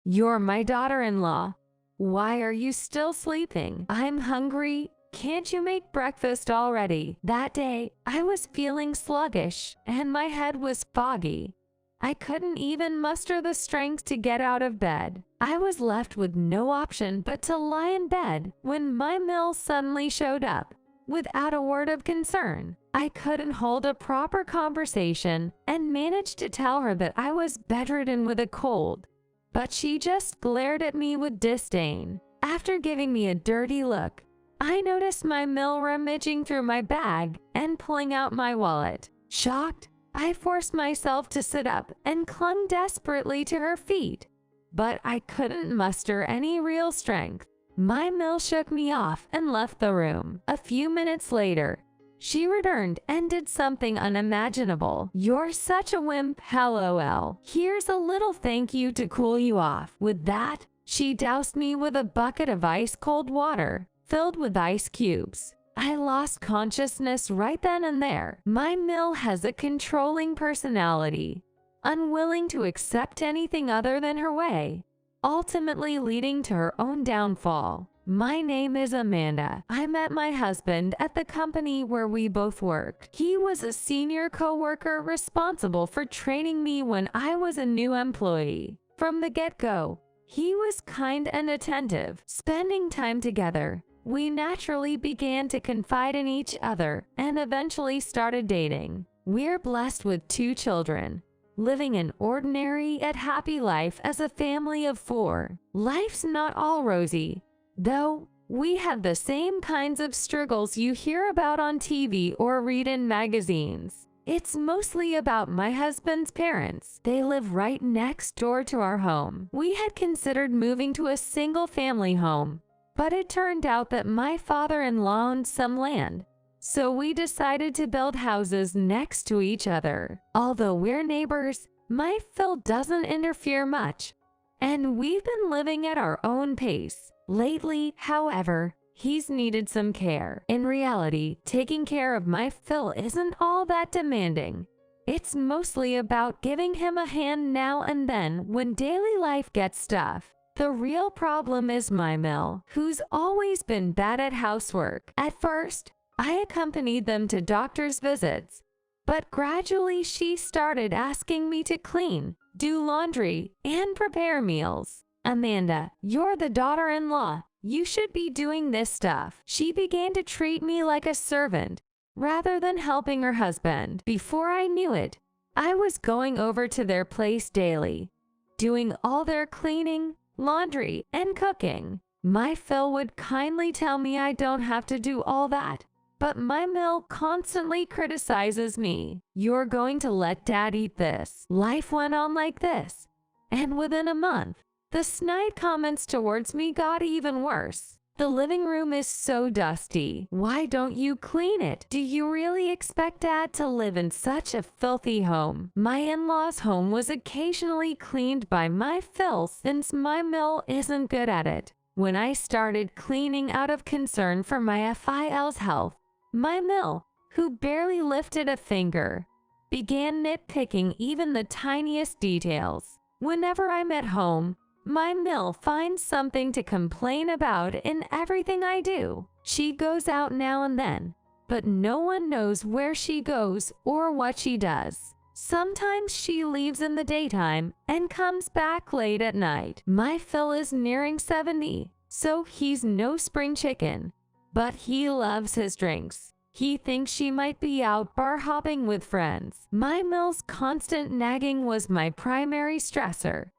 "You're my daughter-in-law. Why are you still sleeping? I'm hungry. Can't you make breakfast already?" That day, I was feeling sluggish, and my head was foggy. I couldn't even muster the strength to get out of bed. I was left with no option but to lie in bed when my Mill suddenly showed up, without a word of concern. I couldn't hold a proper conversation and managed to tell her that I was bedridden with a cold, but she just glared at me with disdain. After giving me a dirty look, I noticed my Mill rummaging through my bag and pulling out my wallet. Shocked, I forced myself to sit up and clung desperately to her feet, but I couldn't muster any real strength. My Mill shook me off and left the room. A few minutes later, she returned and did something unimaginable. "You're such a wimp, lol. Here's a little thank you to cool you off." With that, she doused me with a bucket of ice-cold water filled with ice cubes. I lost consciousness right then and there. My Mill has a controlling personality, unwilling to accept anything other than her way, ultimately leading to her own downfall. My name is Amanda. I met my husband at the company where we both worked. He was a senior coworker responsible for training me when I was a new employee. From the get-go, he was kind and attentive. Spending time together, we naturally began to confide in each other and eventually started dating. We're blessed with 2 children, living an ordinary yet happy life as a family of 4. Life's not all rosy, though. We have the same kinds of struggles you hear about on TV or read in magazines. It's mostly about my husband's parents. They live right next door to our home. We had considered moving to a single-family home, but it turned out that my father-in-law owned some land, so we decided to build houses next to each other. Although we're neighbors, my Phil doesn't interfere much, and we've been living at our own pace. Lately, however, he's needed some care. In reality, taking care of my Phil isn't all that demanding. It's mostly about giving him a hand now and then when daily life gets tough. The real problem is my Mill, who's always been bad at housework. At first, I accompanied them to doctor's visits, but gradually she started asking me to clean, do laundry, and prepare meals. "Amanda, you're the daughter-in-law. You should be doing this stuff." She began to treat me like a servant, rather than helping her husband. Before I knew it, I was going over to their place daily, doing all their cleaning, laundry, and cooking. My Phil would kindly tell me I don't have to do all that, but my Mill constantly criticizes me. "You're going to let Dad eat this." Life went on like this, and within a month, the snide comments towards me got even worse. "The living room is so dusty. Why don't you clean it? Do you really expect Dad to live in such a filthy home?" My in-laws' home was occasionally cleaned by my Phil since my Mill isn't good at it. When I started cleaning out of concern for my FIL's health, my Mill, who barely lifted a finger, began nitpicking even the tiniest details. Whenever I'm at home, my Mill finds something to complain about in everything I do. She goes out now and then, but no one knows where she goes or what she does. Sometimes she leaves in the daytime and comes back late at night. My Phil is nearing 70, so he's no spring chicken, but he loves his drinks. He thinks she might be out bar hopping with friends. My Mill's constant nagging was my primary stressor,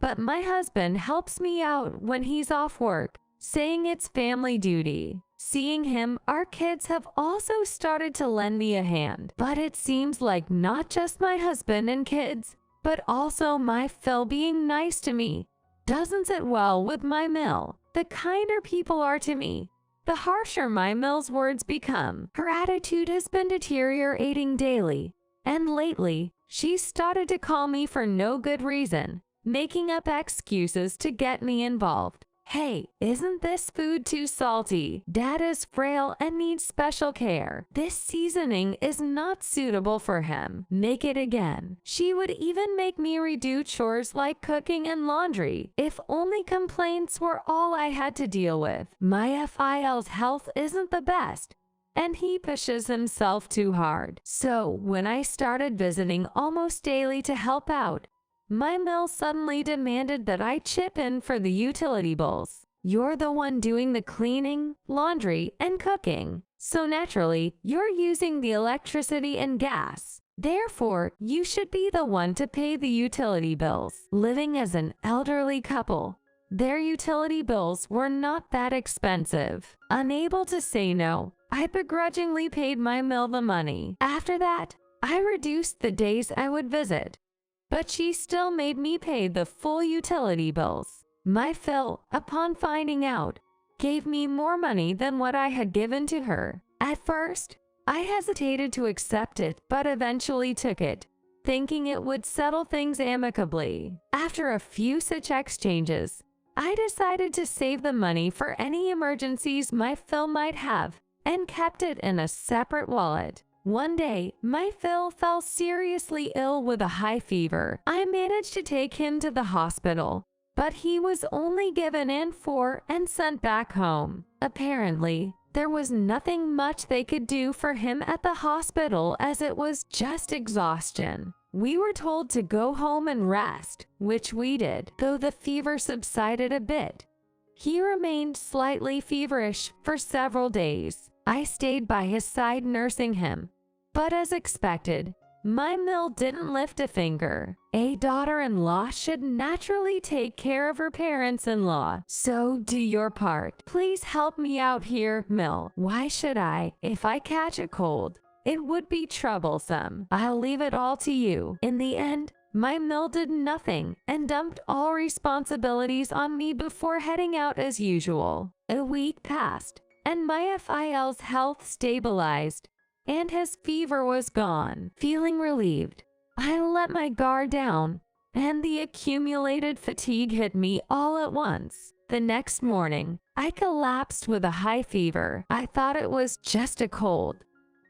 but my husband helps me out when he's off work, saying it's family duty. Seeing him, our kids have also started to lend me a hand. But it seems like not just my husband and kids, but also my Phil being nice to me doesn't sit well with my Mill. The kinder people are to me, the harsher my Mill's words become. Her attitude has been deteriorating daily, and lately, she's started to call me for no good reason, making up excuses to get me involved. "Hey, isn't this food too salty? Dad is frail and needs special care. This seasoning is not suitable for him. Make it again." She would even make me redo chores like cooking and laundry. If only complaints were all I had to deal with. My FIL's health isn't the best, and he pushes himself too hard. So when I started visiting almost daily to help out, my mill suddenly demanded that I chip in for the utility bills. "You're the one doing the cleaning, laundry, and cooking, so naturally, you're using the electricity and gas. Therefore, you should be the one to pay the utility bills." Living as an elderly couple, their utility bills were not that expensive. Unable to say no, I begrudgingly paid my mill the money. After that, I reduced the days I would visit, but she still made me pay the full utility bills. My Phil, upon finding out, gave me more money than what I had given to her. At first, I hesitated to accept it, but eventually took it, thinking it would settle things amicably. After a few such exchanges, I decided to save the money for any emergencies my Phil might have, and kept it in a separate wallet. One day, my Phil fell seriously ill with a high fever. I managed to take him to the hospital, but he was only given N4 and sent back home. Apparently, there was nothing much they could do for him at the hospital, as it was just exhaustion. We were told to go home and rest, which we did, though the fever subsided a bit. He remained slightly feverish for several days. I stayed by his side nursing him, but as expected, my mill didn't lift a finger. A daughter-in-law should naturally take care of her parents-in-law, so do your part. Please help me out here, mill. Why should I? If I catch a cold, it would be troublesome. I'll leave it all to you. In the end, my mill did nothing and dumped all responsibilities on me before heading out as usual. A week passed, and my FIL's health stabilized, and his fever was gone. Feeling relieved, I let my guard down, and the accumulated fatigue hit me all at once. The next morning, I collapsed with a high fever. I thought it was just a cold,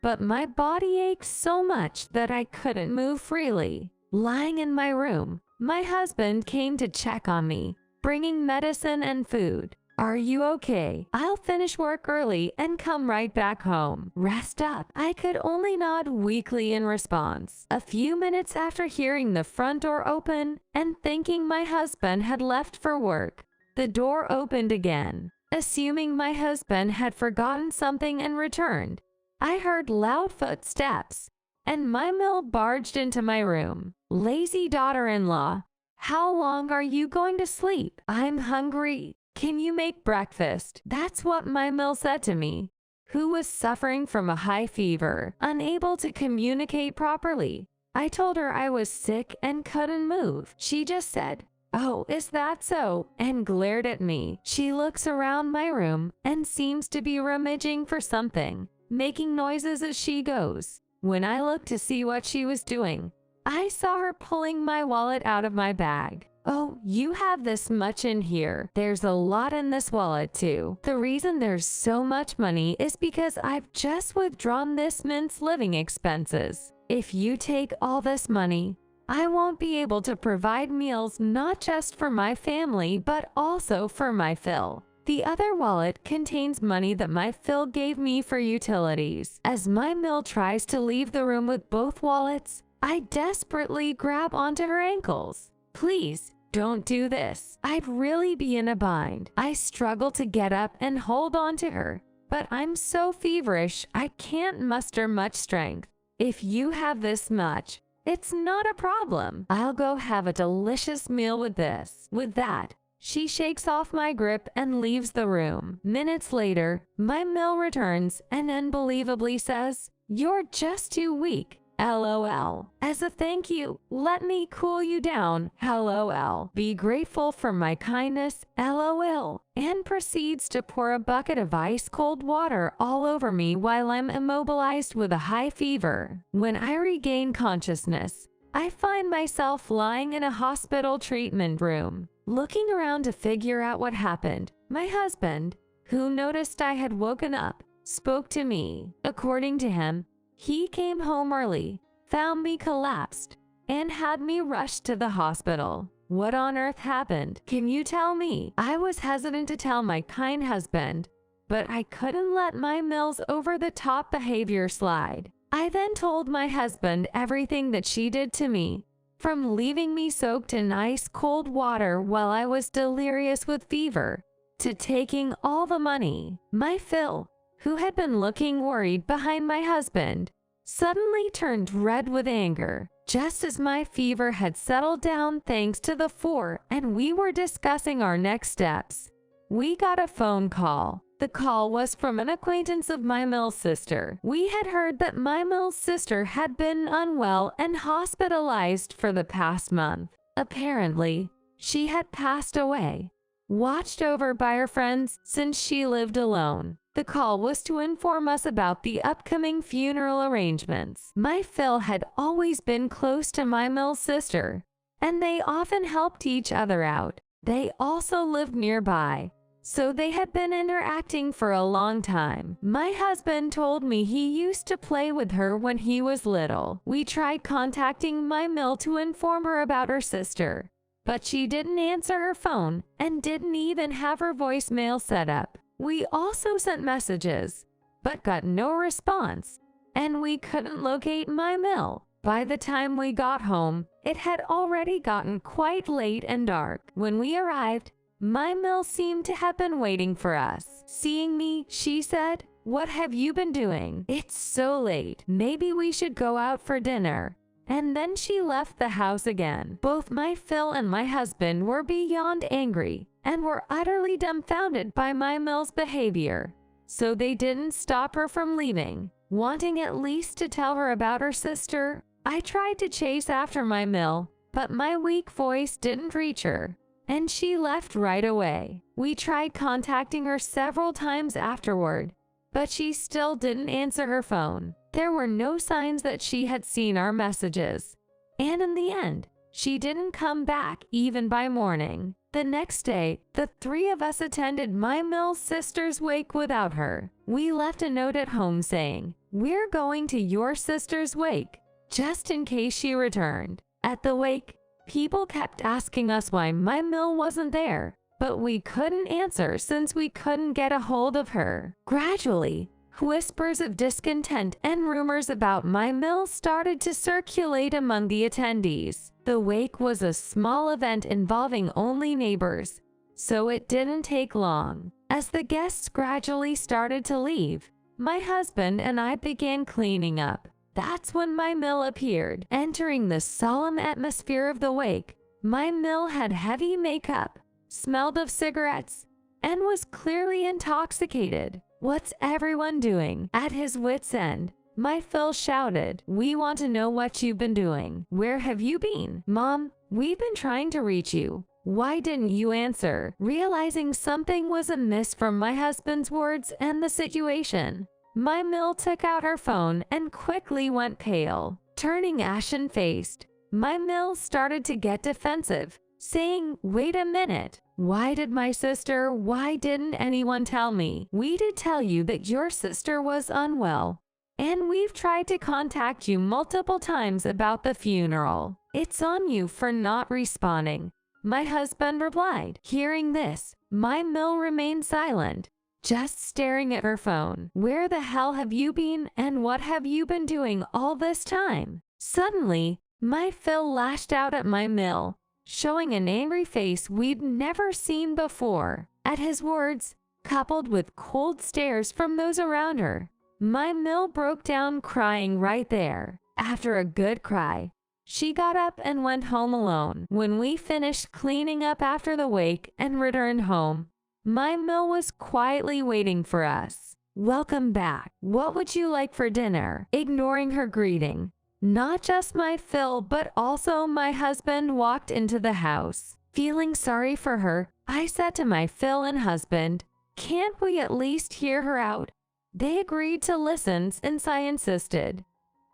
but my body ached so much that I couldn't move freely. Lying in my room, my husband came to check on me, bringing medicine and food. "Are you okay? I'll finish work early and come right back home. Rest up." I could only nod weakly in response. A few minutes after hearing the front door open and thinking my husband had left for work, the door opened again. Assuming my husband had forgotten something and returned, I heard loud footsteps, and my mill barged into my room. "Lazy daughter-in-law, how long are you going to sleep? I'm hungry. Can you make breakfast?" That's what my mill said to me, who was suffering from a high fever, unable to communicate properly. I told her I was sick and couldn't move. She just said, "Oh, is that so?" and glared at me. She looks around my room and seems to be rummaging for something, making noises as she goes. When I looked to see what she was doing, I saw her pulling my wallet out of my bag. "Oh, you have this much in here. There's a lot in this wallet too. The reason there's so much money is because I've just withdrawn this month's living expenses. If you take all this money, I won't be able to provide meals not just for my family but also for my Phil." The other wallet contains money that my Phil gave me for utilities. As my mill tries to leave the room with both wallets, I desperately grab onto her ankles. "Please, don't do this. I'd really be in a bind." I struggle to get up and hold on to her, but I'm so feverish I can't muster much strength. "If you have this much, it's not a problem. I'll go have a delicious meal with this." With that, she shakes off my grip and leaves the room. Minutes later, my mill returns and unbelievably says, "You're just too weak. LOL. As a thank you, let me cool you down. LOL. Be grateful for my kindness. LOL." And proceeds to pour a bucket of ice-cold water all over me while I'm immobilized with a high fever. When I regain consciousness, I find myself lying in a hospital treatment room. Looking around to figure out what happened, my husband, who noticed I had woken up, spoke to me. According to him, he came home early, found me collapsed, and had me rushed to the hospital. What on earth happened? Can you tell me? I was hesitant to tell my kind husband, but I couldn't let my Mills over-the-top behavior slide. I then told my husband everything that she did to me, from leaving me soaked in ice-cold water while I was delirious with fever, to taking all the money. My Phil, who had been looking worried behind my husband, suddenly turned red with anger, just as my fever had settled down thanks to the four and we were discussing our next steps. We got a phone call. The call was from an acquaintance of my Mill's sister. We had heard that my Mill's sister had been unwell and hospitalized for the past month. Apparently, she had passed away, watched over by her friends since she lived alone. The call was to inform us about the upcoming funeral arrangements. My Phil had always been close to my Mill's sister, and they often helped each other out. They also lived nearby, so they had been interacting for a long time. My husband told me he used to play with her when he was little. We tried contacting my Mill to inform her about her sister, but she didn't answer her phone and didn't even have her voicemail set up. We also sent messages, but got no response, and we couldn't locate my Mill. By the time we got home, it had already gotten quite late and dark. When we arrived, my Mill seemed to have been waiting for us. Seeing me, she said, "What have you been doing? It's so late. Maybe we should go out for dinner." And then she left the house again. Both my Phil and my husband were beyond angry and were utterly dumbfounded by my Mill's behavior. So they didn't stop her from leaving, wanting at least to tell her about her sister. I tried to chase after my Mill, but my weak voice didn't reach her, and she left right away. We tried contacting her several times afterward, but she still didn't answer her phone. There were no signs that she had seen our messages, and in the end, she didn't come back even by morning. The next day, the three of us attended my Mill's sister's wake without her. We left a note at home saying, "We're going to your sister's wake," just in case she returned. At the wake, people kept asking us why my Mill wasn't there, but we couldn't answer since we couldn't get a hold of her. Gradually, whispers of discontent and rumors about my Mill started to circulate among the attendees. The wake was a small event involving only neighbors, so it didn't take long. As the guests gradually started to leave, my husband and I began cleaning up. That's when my Mill appeared. Entering the solemn atmosphere of the wake, my Mill had heavy makeup, smelled of cigarettes, and was clearly intoxicated. "What's everyone doing?" At his wit's end, my Phil shouted, "We want to know what you've been doing. Where have you been?" "Mom, we've been trying to reach you. Why didn't you answer?" Realizing something was amiss from my husband's words and the situation, my Mill took out her phone and quickly went pale. Turning ashen-faced, my Mill started to get defensive, saying, "Wait a minute. Why didn't anyone tell me? We did tell you that your sister was unwell, and we've tried to contact you multiple times about the funeral. It's on you for not responding," my husband replied. Hearing this, my Mill remained silent, just staring at her phone. "Where the hell have you been, and what have you been doing all this time?" Suddenly, my Phil lashed out at my Mill, showing an angry face we'd never seen before. At his words, coupled with cold stares from those around her, my Mill broke down crying right there. After a good cry, she got up and went home alone. When we finished cleaning up after the wake and returned home, my Mill was quietly waiting for us. "Welcome back. What would you like for dinner?" Ignoring her greeting, not just my Phil, but also my husband walked into the house. Feeling sorry for her, I said to my Phil and husband, "Can't we at least hear her out?" They agreed to listen since I insisted.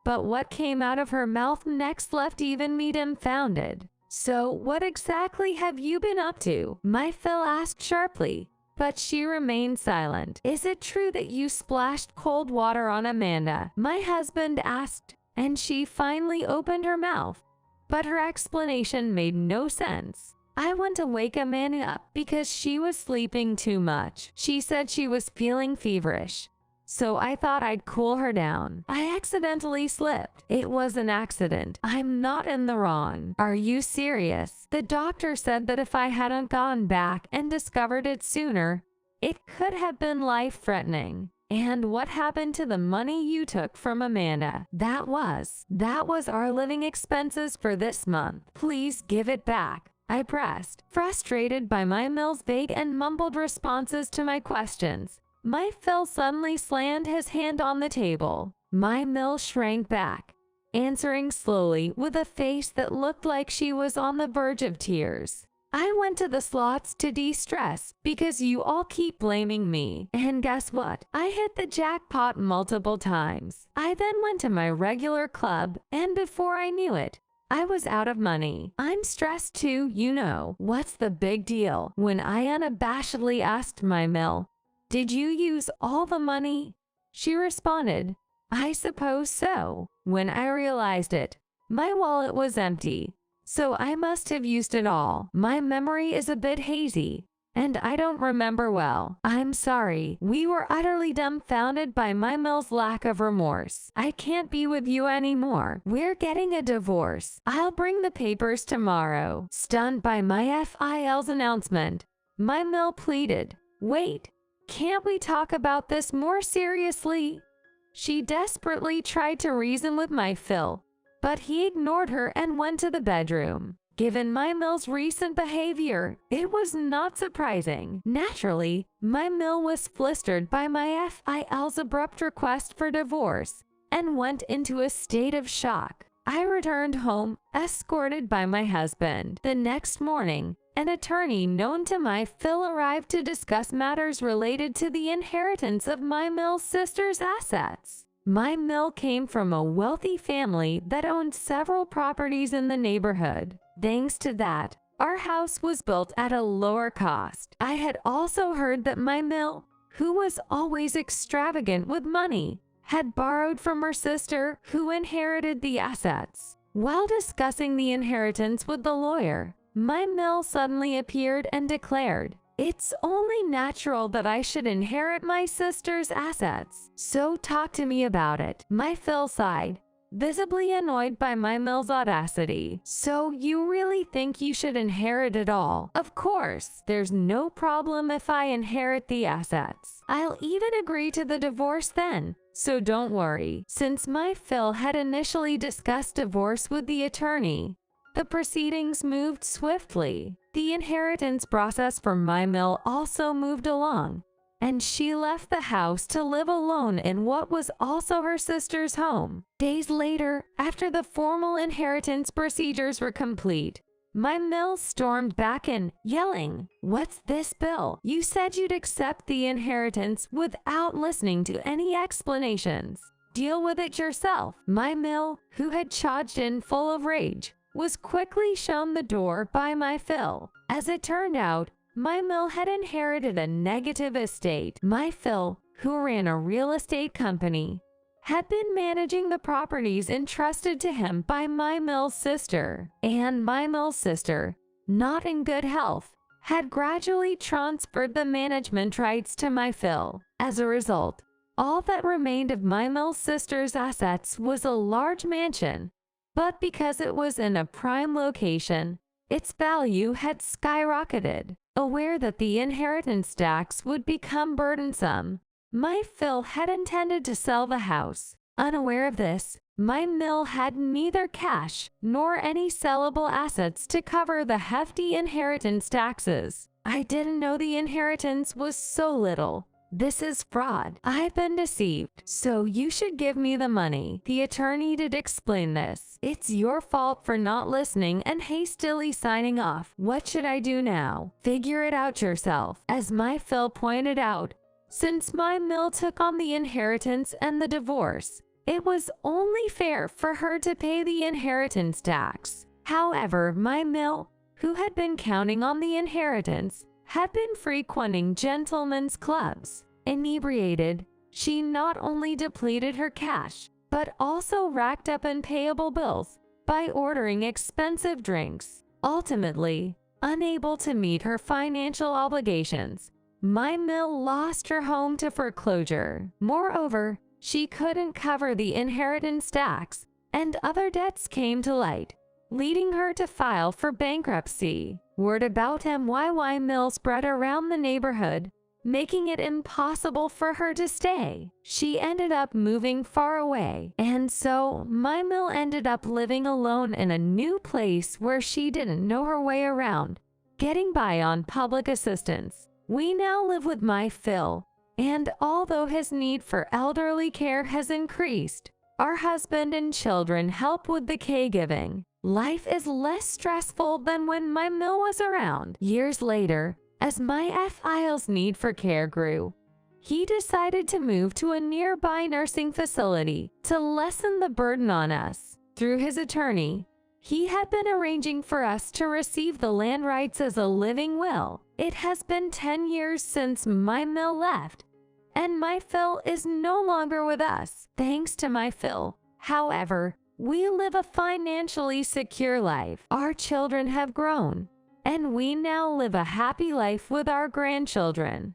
But what came out of her mouth next left even me dumbfounded. So what exactly have you been up to? My Phil asked sharply, but she remained silent. Is it true that you splashed cold water on Amanda? My husband asked, and she finally opened her mouth. But her explanation made no sense. I went to wake Amanda up because she was sleeping too much. She said she was feeling feverish. So I thought I'd cool her down. I accidentally slipped. It was an accident. I'm not in the wrong. Are you serious? The doctor said that if I hadn't gone back and discovered it sooner, it could have been life-threatening. And what happened to the money you took from Amanda? That was our living expenses for this month. Please give it back, I pressed, frustrated by my Mill's vague and mumbled responses to my questions. My Phil suddenly slammed his hand on the table. My Mill shrank back, answering slowly with a face that looked like she was on the verge of tears. I went to the slots to de-stress because you all keep blaming me. And guess what? I hit the jackpot multiple times. I then went to my regular club, and before I knew it, I was out of money. I'm stressed too, you know. What's the big deal? When I unabashedly asked my Mill, did you use all the money? She responded, I suppose so. When I realized it, my wallet was empty, so I must have used it all. My memory is a bit hazy, and I don't remember well. I'm sorry. We were utterly dumbfounded by my Mill's lack of remorse. I can't be with you anymore. We're getting a divorce. I'll bring the papers tomorrow. Stunned by my FIL's announcement, my Mill pleaded, wait. Can't we talk about this more seriously? She desperately tried to reason with my Phil, but he ignored her and went to the bedroom. Given my Mill's recent behavior, it was not surprising. Naturally, my Mill was flustered by my FIL's abrupt request for divorce and went into a state of shock. I returned home, escorted by my husband. The next morning, an attorney known to my Phil arrived to discuss matters related to the inheritance of my Mill's sister's assets. My Mill came from a wealthy family that owned several properties in the neighborhood. Thanks to that, our house was built at a lower cost. I had also heard that my Mill, who was always extravagant with money, had borrowed from her sister, who inherited the assets. While discussing the inheritance with the lawyer, my Mill suddenly appeared and declared, it's only natural that I should inherit my sister's assets, so talk to me about it. My Phil sighed, visibly annoyed by my Mill's audacity. So you really think you should inherit it all? Of course, there's no problem if I inherit the assets. I'll even agree to the divorce then, so don't worry. Since my Phil had initially discussed divorce with the attorney, the proceedings moved swiftly. The inheritance process for my Mill also moved along, and she left the house to live alone in what was also her sister's home. Days later, after the formal inheritance procedures were complete, my Mill stormed back in, yelling, "What's this bill? You said you'd accept the inheritance without listening to any explanations. Deal with it yourself." My Mill, who had charged in full of rage, was quickly shown the door by my Phil. As it turned out, my Mill had inherited a negative estate. My Phil, who ran a real estate company, had been managing the properties entrusted to him by my Mill's sister. And my Mill's sister, not in good health, had gradually transferred the management rights to my Phil. As a result, all that remained of my Mill's sister's assets was a large mansion. But because it was in a prime location, its value had skyrocketed. Aware that the inheritance tax would become burdensome, my Phil had intended to sell the house. Unaware of this, my Mill had neither cash nor any sellable assets to cover the hefty inheritance taxes. I didn't know the inheritance was so little. This is fraud. I've been deceived, so you should give me the money. The attorney did explain this. It's your fault for not listening and hastily signing off. What should I do now? Figure it out yourself. As my Phil pointed out, since my Mill took on the inheritance and the divorce, it was only fair for her to pay the inheritance tax. However, my mill, who had been counting on the inheritance, had been frequenting gentlemen's clubs. Inebriated, she not only depleted her cash, but also racked up unpayable bills by ordering expensive drinks. Ultimately, unable to meet her financial obligations, my mill lost her home to foreclosure. Moreover, she couldn't cover the inheritance tax, and other debts came to light, leading her to file for bankruptcy. Word about MYY Mill spread around the neighborhood, making it impossible for her to stay. She ended up moving far away, and so my mill ended up living alone in a new place where she didn't know her way around, getting by on public assistance. We now live with my Phil, and although his need for elderly care has increased, our husband and children help with the caregiving. Life is less stressful than when my mill was around. Years later, as my Phil's need for care grew, he decided to move to a nearby nursing facility to lessen the burden on us. Through his attorney, he had been arranging for us to receive the land rights as a living will. It has been 10 years since my mill left, and my Phil is no longer with us. Thanks to my Phil, however, we live a financially secure life. Our children have grown, and we now live a happy life with our grandchildren.